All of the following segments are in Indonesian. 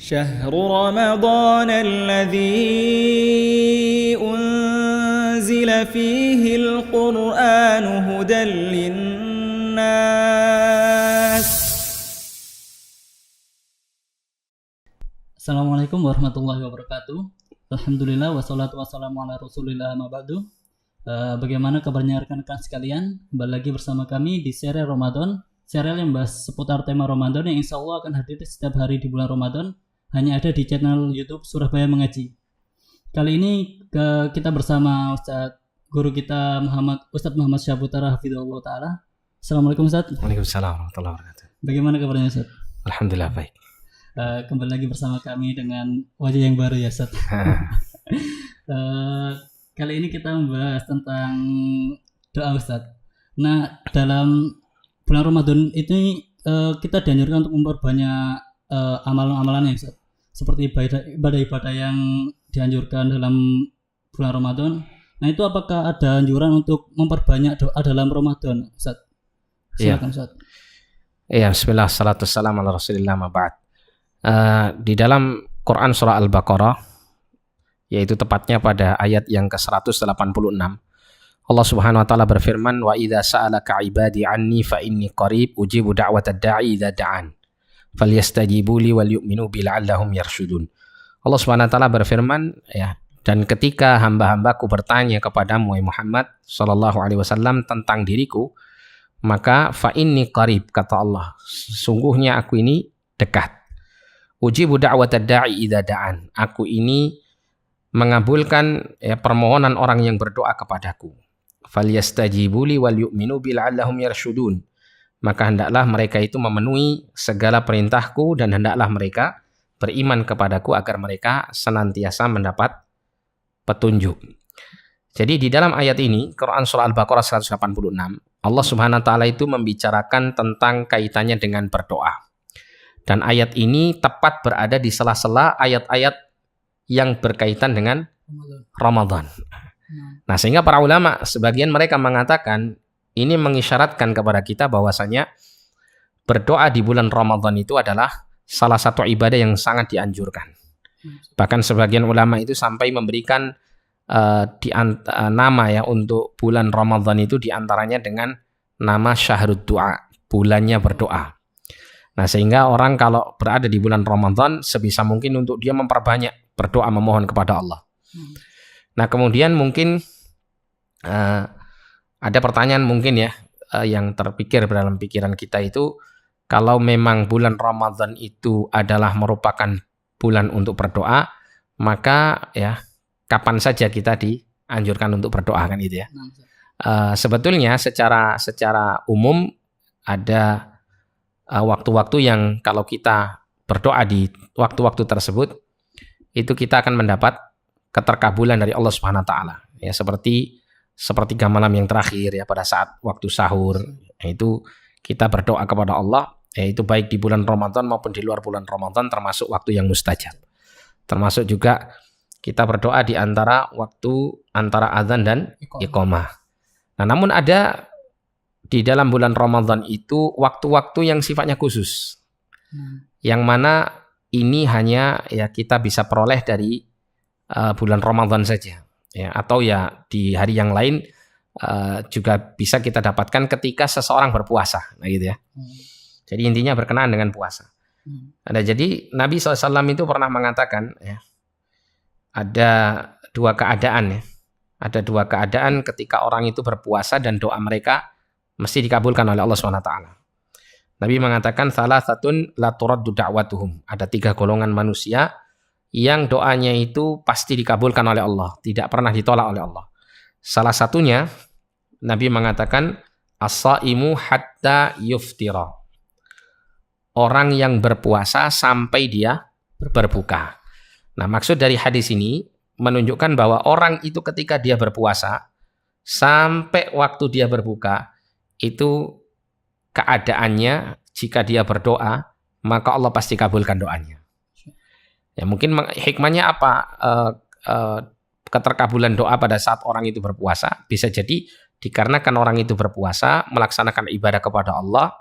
شهر رمضان الذي أنزل فيه القرآن هدى للناس. Assalamualaikum warahmatullahi wabarakatuh. Alhamdulillah wassalatu wassalamu ala rasulillah ma ba'du. Bagaimana kabarnya rekan-rekan sekalian? Kembali lagi bersama kami di serial Ramadan, serial yang membahas seputar tema Ramadan yang insya Allah akan hadir setiap hari di bulan Ramadan, hanya ada di channel YouTube Surabaya Mengaji. Kali ini kita bersama guru kita Ustadz Muhammad Syahputra Hafizahullah Ta'ala. Assalamualaikum Ustadz. Waalaikumsalam warahmatullahi wabarakatuh. Bagaimana kabarnya Ustadz? Alhamdulillah baik. Kembali lagi bersama kami dengan wajah yang baru ya Ustadz. Kali ini kita membahas tentang doa Ustadz. Nah, dalam bulan Ramadan ini kita dianjurkan untuk memperbanyak amalan-amalan ya Ustadz. Seperti ibadah-ibadah yang dianjurkan dalam bulan Ramadan. Nah, itu apakah ada anjuran untuk memperbanyak doa dalam Ramadan Ustadz? Silakan Ustadz. Iya, bismillah, salatu wassalamu ala rasulillah ma ba'd. Di dalam Quran surah Al-Baqarah, yaitu tepatnya pada ayat yang ke-186, Allah Subhanahu wa taala berfirman, wa idza sa'alaka 'ibadi 'anni fa inni qarib ujibu da'watad da'i idza da'an falyastajibu li wal yu'minu bi la'allahum yarshudun. Allah Subhanahu wa taala berfirman, ya, dan ketika hamba-hambaku bertanya kepadamu wahai Muhammad sallallahu alaihi wasallam tentang diriku, maka fa inni qarib, kata Allah, sungguhnya aku ini dekat. Ujibu da'watad da'i idza da'an, aku ini mengabulkan permohonan orang yang berdoa kepadaku. Falyastajibu li wal yu'minu bi la'allahum yarshudun. Maka hendaklah mereka itu memenuhi segala perintahku dan hendaklah mereka beriman kepadaku agar mereka senantiasa mendapat petunjuk. Jadi di dalam ayat ini, Quran surah Al-Baqarah 186, Allah Subhanahu wa taala itu membicarakan tentang kaitannya dengan berdoa. Dan ayat ini tepat berada di sela-sela ayat-ayat yang berkaitan dengan Ramadan. Nah, sehingga para ulama sebagian mereka mengatakan ini mengisyaratkan kepada kita bahwasanya berdoa di bulan Ramadan itu adalah salah satu ibadah yang sangat dianjurkan. Bahkan sebagian ulama itu sampai memberikan nama ya untuk bulan Ramadan itu diantaranya dengan nama syahrud du'a, bulannya berdoa. Nah, sehingga orang kalau berada di bulan Ramadan sebisa mungkin untuk dia memperbanyak berdoa memohon kepada Allah. Nah, kemudian mungkin ada pertanyaan mungkin ya yang terpikir dalam pikiran kita itu, kalau memang bulan Ramadan itu adalah merupakan bulan untuk berdoa, maka ya kapan saja kita dianjurkan untuk berdoa, kan itu ya. Sebetulnya secara umum ada waktu-waktu yang kalau kita berdoa di waktu-waktu tersebut itu kita akan mendapat keterkabulan dari Allah Subhanahu wa taala. Ya, seperti sepertiga malam yang terakhir ya, pada saat waktu sahur, itu kita berdoa kepada Allah, yaitu baik di bulan Ramadan maupun di luar bulan Ramadan, termasuk waktu yang mustajab. Termasuk juga kita berdoa di antara waktu antara azan dan iqamah. Nah, namun ada di dalam bulan Ramadan itu waktu-waktu yang sifatnya khusus. Yang mana ini hanya ya kita bisa peroleh dari bulan Ramadan saja, ya, atau ya di hari yang lain juga bisa kita dapatkan ketika seseorang berpuasa, nah gitu ya. Jadi intinya berkenaan dengan puasa. Jadi Nabi SAW itu pernah mengatakan ya, ada dua keadaan ya, ada dua keadaan ketika orang itu berpuasa dan doa mereka mesti dikabulkan oleh Allah SWT. Nabi mengatakan salasatun la turaddu da'watuhum. Ada 3 golongan manusia yang doanya itu pasti dikabulkan oleh Allah, tidak pernah ditolak oleh Allah. Salah satunya Nabi mengatakan as-saimu hatta yuftira. Orang yang berpuasa sampai dia berbuka. Nah, maksud dari hadis ini menunjukkan bahwa orang itu ketika dia berpuasa sampai waktu dia berbuka, itu keadaannya jika dia berdoa maka Allah pasti kabulkan doanya. Ya, mungkin hikmahnya apa keterkabulan doa pada saat orang itu berpuasa? Bisa jadi dikarenakan orang itu berpuasa melaksanakan ibadah kepada Allah,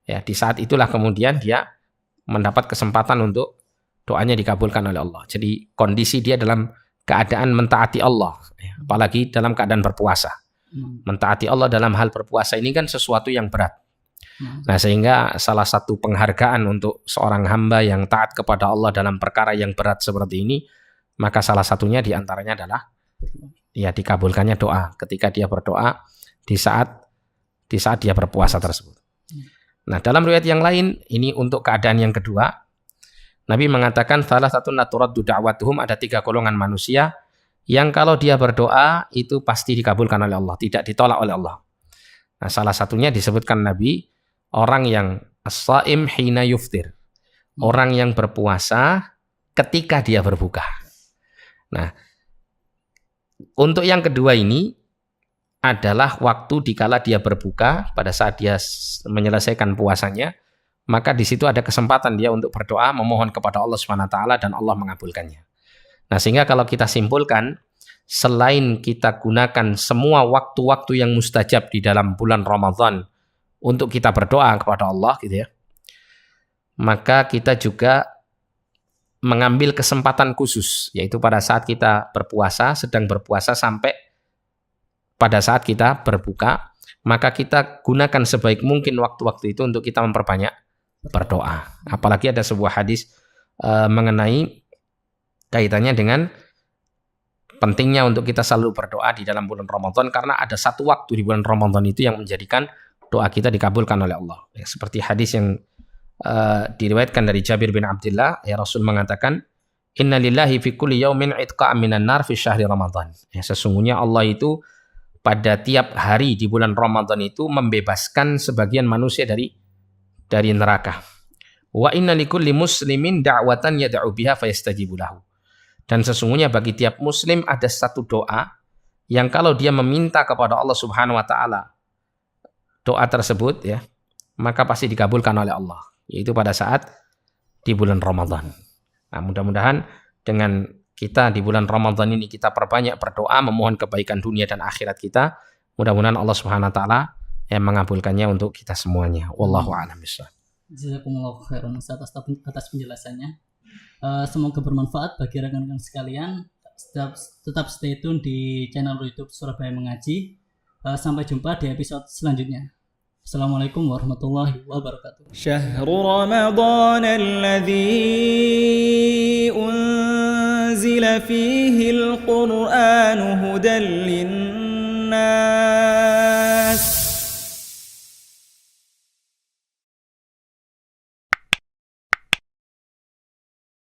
ya, di saat itulah kemudian dia mendapat kesempatan untuk doanya dikabulkan oleh Allah. Jadi kondisi dia dalam keadaan mentaati Allah, apalagi dalam keadaan berpuasa. Mentaati Allah dalam hal berpuasa ini kan sesuatu yang berat. Nah, sehingga salah satu penghargaan untuk seorang hamba yang taat kepada Allah dalam perkara yang berat seperti ini, maka salah satunya diantaranya adalah ya dikabulkannya doa ketika dia berdoa di saat dia berpuasa tersebut. Nah, dalam riwayat yang lain, ini untuk keadaan yang kedua, Nabi mengatakan salah satu naturaddu da'watuhum, ada 3 golongan manusia yang kalau dia berdoa itu pasti dikabulkan oleh Allah, tidak ditolak oleh Allah. Nah, salah satunya disebutkan Nabi, orang yang as-shaim hina yuftir, orang yang berpuasa ketika dia berbuka. Nah, untuk yang kedua ini adalah waktu dikala dia berbuka, pada saat dia menyelesaikan puasanya, maka di situ ada kesempatan dia untuk berdoa, memohon kepada Allah Subhanahu wa taala dan Allah mengabulkannya. Nah, sehingga kalau kita simpulkan, selain kita gunakan semua waktu-waktu yang mustajab di dalam bulan Ramadan untuk kita berdoa kepada Allah gitu ya, maka kita juga mengambil kesempatan khusus, yaitu pada saat kita berpuasa, sedang berpuasa sampai pada saat kita berbuka, maka kita gunakan sebaik mungkin waktu-waktu itu untuk kita memperbanyak berdoa. Apalagi ada sebuah hadis mengenai kaitannya dengan pentingnya untuk kita selalu berdoa di dalam bulan Ramadan, karena ada satu waktu di bulan Ramadan itu yang menjadikan doa kita dikabulkan oleh Allah. Ya, seperti hadis yang diriwayatkan dari Jabir bin Abdullah, ya Rasul mengatakan, Inna lillahi fi kulli yaumin itqa'an minan nar fi syahri Ramadan. Ya, sesungguhnya Allah itu pada tiap hari di bulan Ramadan itu membebaskan sebagian manusia dari neraka. Wa inna likulli muslimin da'watan yad'u biha fayastajibu lahu. Dan sesungguhnya bagi tiap muslim ada satu doa yang kalau dia meminta kepada Allah Subhanahu wa taala, doa tersebut ya, maka pasti dikabulkan oleh Allah, yaitu pada saat di bulan Ramadan. Nah, mudah-mudahan dengan kita di bulan Ramadan ini kita perbanyak berdoa, memohon kebaikan dunia dan akhirat kita. Mudah-mudahan Allah Subhanahu wa taala yang mengabulkannya untuk kita semuanya. Wallahu a'lam bishawab. Jazakumullahu khairan atas penjelasannya. Semoga bermanfaat bagi rekan-rekan sekalian. Tetap stay tune di channel YouTube Surabaya Mengaji. Sampai jumpa di episode selanjutnya. Assalamualaikum warahmatullahi wabarakatuh. Syahrul Ramadan alladzi unzila fihi al-Qur'an